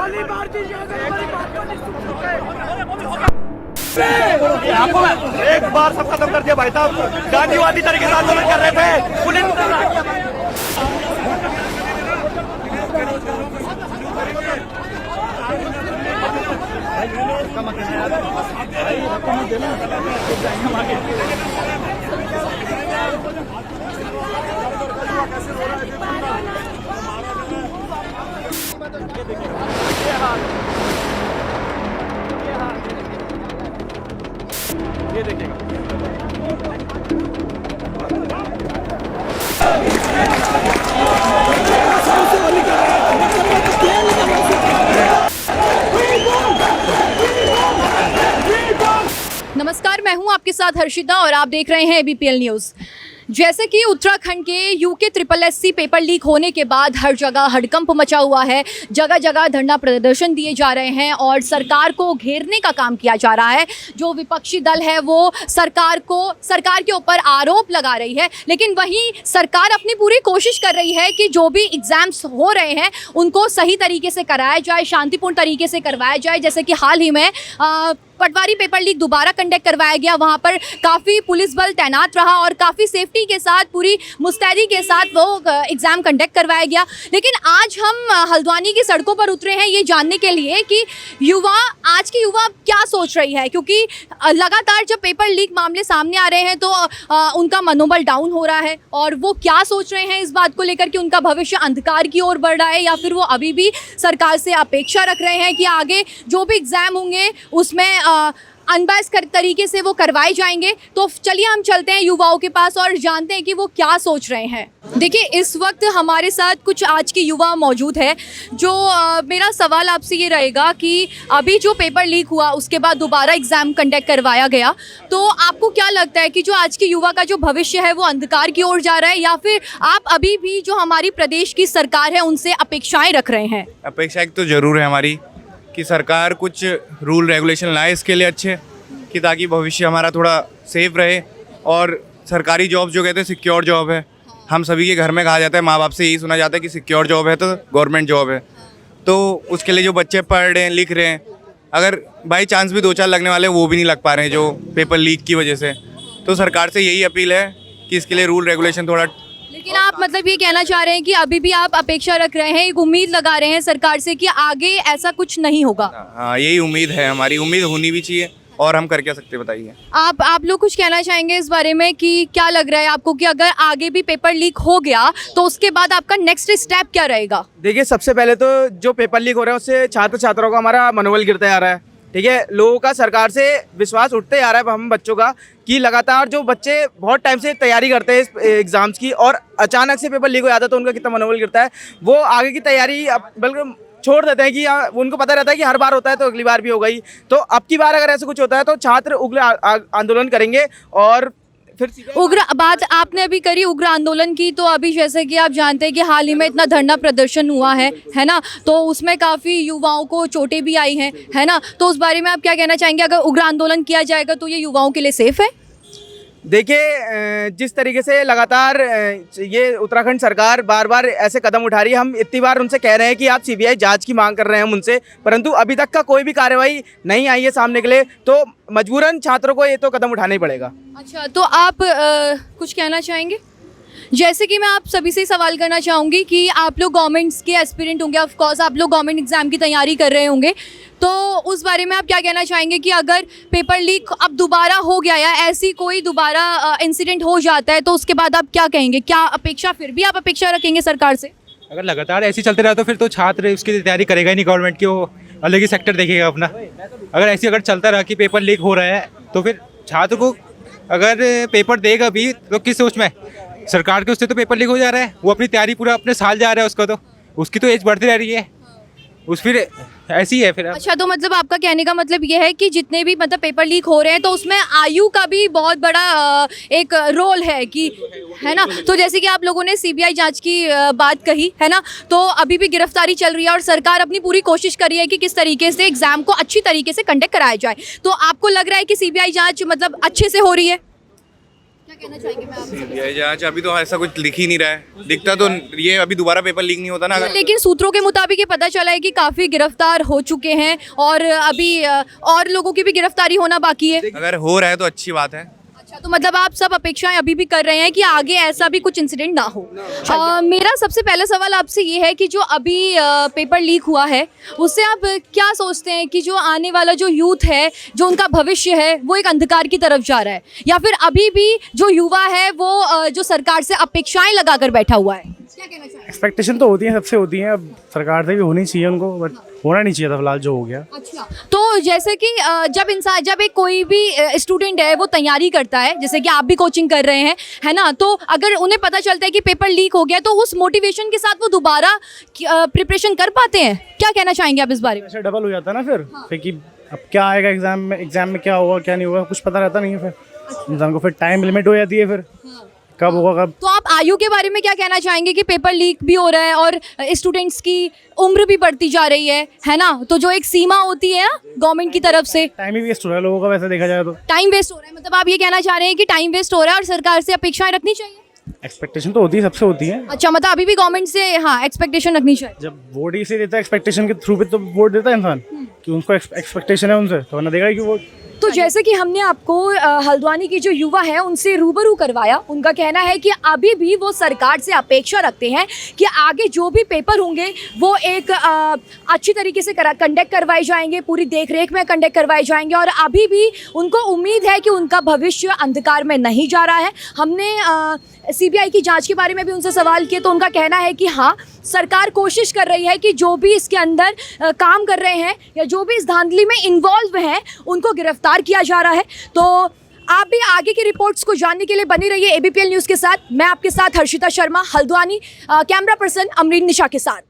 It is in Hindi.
एक बार सब खत्म कर दिया भाई साहब। गांधीवादी तरीके से आंदोलन कर रहे थे, पुलिस ये देखिएगा। नमस्कार, मैं हूं आपके साथ हर्षिता और आप देख रहे हैं ABPL न्यूज़। जैसे कि उत्तराखंड के UK SSSC पेपर लीक होने के बाद हर जगह हड़कंप मचा हुआ है, जगह जगह धरना प्रदर्शन दिए जा रहे हैं और सरकार को घेरने का काम किया जा रहा है। जो विपक्षी दल है वो सरकार के ऊपर आरोप लगा रही है, लेकिन वहीं सरकार अपनी पूरी कोशिश कर रही है कि जो भी एग्ज़ाम्स हो रहे हैं उनको सही तरीके से कराया जाए, शांतिपूर्ण तरीके से करवाया जाए। जैसे कि हाल ही में पटवारी पेपर लीक दोबारा कंडक्ट करवाया गया, वहाँ पर काफ़ी पुलिस बल तैनात रहा और काफ़ी सेफ्टी के साथ, पूरी मुस्तैदी के साथ वो एग्ज़ाम कंडक्ट करवाया गया। लेकिन आज हम हल्द्वानी की सड़कों पर उतरे हैं ये जानने के लिए कि आज की युवा क्या सोच रही है, क्योंकि लगातार जब पेपर लीक मामले सामने आ रहे हैं तो उनका मनोबल डाउन हो रहा है और वो क्या सोच रहे हैं इस बात को लेकर कि उनका भविष्य अंधकार की ओर बढ़ रहा है या फिर वो अभी भी सरकार से अपेक्षा रख रहे हैं कि आगे जो भी एग्ज़ाम होंगे उसमें अनबायस्ड तरीके से वो करवाए जाएंगे। तो चलिए हम चलते हैं युवाओं के पास और जानते हैं कि वो क्या सोच रहे हैं। देखिए, इस वक्त हमारे साथ कुछ आज के युवा मौजूद है। जो मेरा सवाल आपसे ये रहेगा कि अभी जो पेपर लीक हुआ उसके बाद दोबारा एग्ज़ाम कंडक्ट करवाया गया, तो आपको क्या लगता है कि जो आज के युवा का जो भविष्य है वो अंधकार की ओर जा रहा है या फिर आप अभी भी जो हमारी प्रदेश की सरकार है उनसे अपेक्षाएँ रख रहे हैं? अपेक्षाएँ तो ज़रूर है हमारी कि सरकार कुछ रूल रेगुलेशन लाए इसके लिए अच्छे, कि ताकि भविष्य हमारा थोड़ा सेफ रहे। और सरकारी जॉब जो कहते हैं सिक्योर जॉब है, हम सभी के घर में कहा जाता है, माँ बाप से यही सुना जाता है कि सिक्योर जॉब है तो गवर्नमेंट जॉब है। तो उसके लिए जो बच्चे पढ़ रहे हैं, लिख रहे हैं, अगर बाई चांस भी 2-4 लगने वाले हैं वो भी नहीं लग पा रहे हैं जो पेपर लीक की वजह से। तो सरकार से यही अपील है कि इसके लिए रूल रेगुलेशन थोड़ा। लेकिन आप मतलब ये कहना चाह रहे हैं कि अभी भी आप अपेक्षा रख रहे हैं, एक उम्मीद लगा रहे हैं सरकार से कि आगे ऐसा कुछ नहीं होगा? हाँ, यही उम्मीद है हमारी, उम्मीद होनी भी चाहिए। और हम कर क्या सकते हैं बताइए? आप लोग कुछ कहना चाहेंगे इस बारे में कि क्या लग रहा है आपको कि अगर आगे भी पेपर लीक हो गया तो उसके बाद आपका नेक्स्ट स्टेप क्या रहेगा? देखिए, सबसे पहले तो जो पेपर लीक हो रहा है उससे छात्र छात्राओं का हमारा मनोबल गिरता जा रहा है। ठीक है, लोगों का सरकार से विश्वास उठते आ रहा है हम बच्चों का, कि लगातार जो बच्चे बहुत टाइम से तैयारी करते हैं इस एग्ज़ाम्स की और अचानक से पेपर लीक हो जाता है तो उनका कितना मनोबल गिरता है। वो आगे की तैयारी बल्कि छोड़ देते हैं कि उनको पता रहता है कि हर बार होता है तो अगली बार भी होगा ही। तो अब की बार अगर ऐसा कुछ होता है तो छात्र उग्र आंदोलन करेंगे। और फिर उग्र बात आपने अभी करी उग्र आंदोलन की, तो अभी जैसे कि आप जानते हैं कि हाल ही में इतना धरना प्रदर्शन हुआ है ना, तो उसमें काफ़ी युवाओं को चोटें भी आई हैं, है ना, तो उस बारे में आप क्या कहना चाहेंगे? अगर उग्र आंदोलन किया जाएगा तो ये युवाओं के लिए सेफ है? देखिए, जिस तरीके से लगातार ये उत्तराखंड सरकार बार बार ऐसे कदम उठा रही है, हम इतनी बार उनसे कह रहे हैं कि आप CBI जांच की मांग कर रहे हैं हम उनसे, परंतु अभी तक का कोई भी कार्रवाई नहीं आई है सामने के लिए। तो मजबूरन छात्रों को ये तो कदम उठाना ही पड़ेगा। अच्छा, तो आप कुछ कहना चाहेंगे? जैसे कि मैं आप सभी से सवाल करना चाहूँगी कि आप लोग गवर्नमेंट्स के एस्पिरेंट होंगे, ऑफ कोर्स आप लोग गवर्नमेंट एग्ज़ाम की तैयारी कर रहे होंगे, तो उस बारे में आप क्या कहना चाहेंगे कि अगर पेपर लीक अब दोबारा हो गया या ऐसी कोई दोबारा इंसिडेंट हो जाता है तो उसके बाद आप क्या कहेंगे? क्या अपेक्षा, फिर भी आप अपेक्षा रखेंगे सरकार से? अगर लगातार ऐसे चलते रहा तो फिर तो छात्र उसकी तैयारी करेगा ही नहीं, गवर्नमेंट की वो अलग ही सेक्टर देखेगा अपना। अगर ऐसे अगर चलता रहा कि पेपर लीक हो रहा है तो फिर छात्र को अगर पेपर देगा भी तो किस सोच में? सरकार के उससे तो पेपर लीक हो जा रहा है, वो अपनी तैयारी पूरा अपने साल जा रहा है, उसका तो उसकी तो एज बढ़ती रह रही है, उस फिर ऐसी है फिर। अच्छा, तो मतलब आपका कहने का मतलब ये है कि जितने भी मतलब पेपर लीक हो रहे हैं तो उसमें आयु का भी बहुत बड़ा एक रोल है कि, है ना? तो जैसे कि आप लोगों ने CBI जांच की बात कही, है ना, तो अभी भी गिरफ्तारी चल रही है और सरकार अपनी पूरी कोशिश कर रही है कि किस तरीके से एग्ज़ाम को अच्छी तरीके से कंडक्ट कराया जाए। तो आपको लग रहा है कि CBI जाँच मतलब अच्छे से हो रही है? क्या कहना चाहेंगे मैं आपसे? ये जांच अभी तो ऐसा कुछ लिख ही नहीं रहा है, दिखता तो ये अभी दोबारा पेपर लीक नहीं होता ना अगर लेकिन सूत्रों के मुताबिक ये पता चला है कि काफी गिरफ्तार हो चुके हैं और अभी और लोगों की भी गिरफ्तारी होना बाकी है। अगर हो रहा है तो अच्छी बात है। अच्छा, तो मतलब आप सब अपेक्षाएं अभी भी कर रहे हैं कि आगे ऐसा भी कुछ इंसिडेंट ना हो। मेरा सबसे पहला सवाल आपसे ये है कि जो अभी पेपर लीक हुआ है उससे आप क्या सोचते हैं कि जो आने वाला जो यूथ है, जो उनका भविष्य है, वो एक अंधकार की तरफ जा रहा है, या फिर अभी भी जो युवा है वो जो सरकार से अपेक्षाएं लगाकर बैठा हुआ है? क्या कहना चाहेंगे? एक्सपेक्टेशन तो होती है, सबसे होती है, अब सरकार से भी होनी चाहिए उनको, बट होना नहीं चाहिए था फिलहाल जो हो गया। अच्छा, तो जैसे कि जब एक कोई भी स्टूडेंट है वो तैयारी करता है, जैसे कि आप भी कोचिंग कर रहे हैं, है ना, तो अगर उन्हें पता चलता है कि पेपर लीक हो गया तो उस मोटिवेशन के साथ वो दोबारा प्रिपरेशन कर पाते हैं? क्या कहना चाहेंगे आप इस बारे में? ऐसा डबल हो जाता है ना फिर कि अब क्या आएगा एग्जाम में क्या होगा क्या नहीं होगा कुछ पता रहता नहीं है, फिर इंसान को फिर टाइम लिमिट हो जाती है, फिर कब होगा कब। तो आप आयु के बारे में क्या कहना चाहेंगे कि पेपर लीक भी हो रहा है और स्टूडेंट्स की उम्र भी बढ़ती जा रही है ना, तो जो एक सीमा होती है गवर्नमेंट की तरफ से, टाइम ही वेस्ट हो रहा है लोगों का वैसे देखा जाए तो। टाइम वेस्ट हो रहा है, मतलब आप ये कहना चाह रहे हैं कि टाइम वेस्ट हो रहा है और सरकार से अपेक्षाएं रखनी चाहिए? एक्सपेक्टेशन तो होती है, सबसे होती है। अच्छा, मतलब अभी भी गवर्नमेंट से हाँ एक्सपेक्टेशन रखनी चाहिए। जब वोट इसे देता है एक्सपेक्टेशन के थ्रू पे तो वोट देता है इंसान कि उनको एक्सपेक्टेशन है उनसे, तो वरना देगा कि वोट। तो जैसे कि हमने आपको हल्द्वानी की जो युवा है उनसे रूबरू करवाया, उनका कहना है कि अभी भी वो सरकार से अपेक्षा रखते हैं कि आगे जो भी पेपर होंगे वो एक अच्छी तरीके से कंडक्ट करवाए जाएंगे, पूरी देखरेख में कंडक्ट करवाए जाएंगे, और अभी भी उनको उम्मीद है कि उनका भविष्य अंधकार में नहीं जा रहा है। हमने CBI की जांच के बारे में भी उनसे सवाल किए तो उनका कहना है कि हाँ, सरकार कोशिश कर रही है कि जो भी इसके अंदर काम कर रहे हैं या जो भी इस धांधली में इन्वॉल्व हैं उनको गिरफ्तार किया जा रहा है। तो आप भी आगे की रिपोर्ट्स को जानने के लिए बने रहिए ABPL न्यूज़ के साथ। मैं आपके साथ हर्षिता शर्मा, हल्द्वानी, कैमरा पर्सन अमरीन निशा के साथ।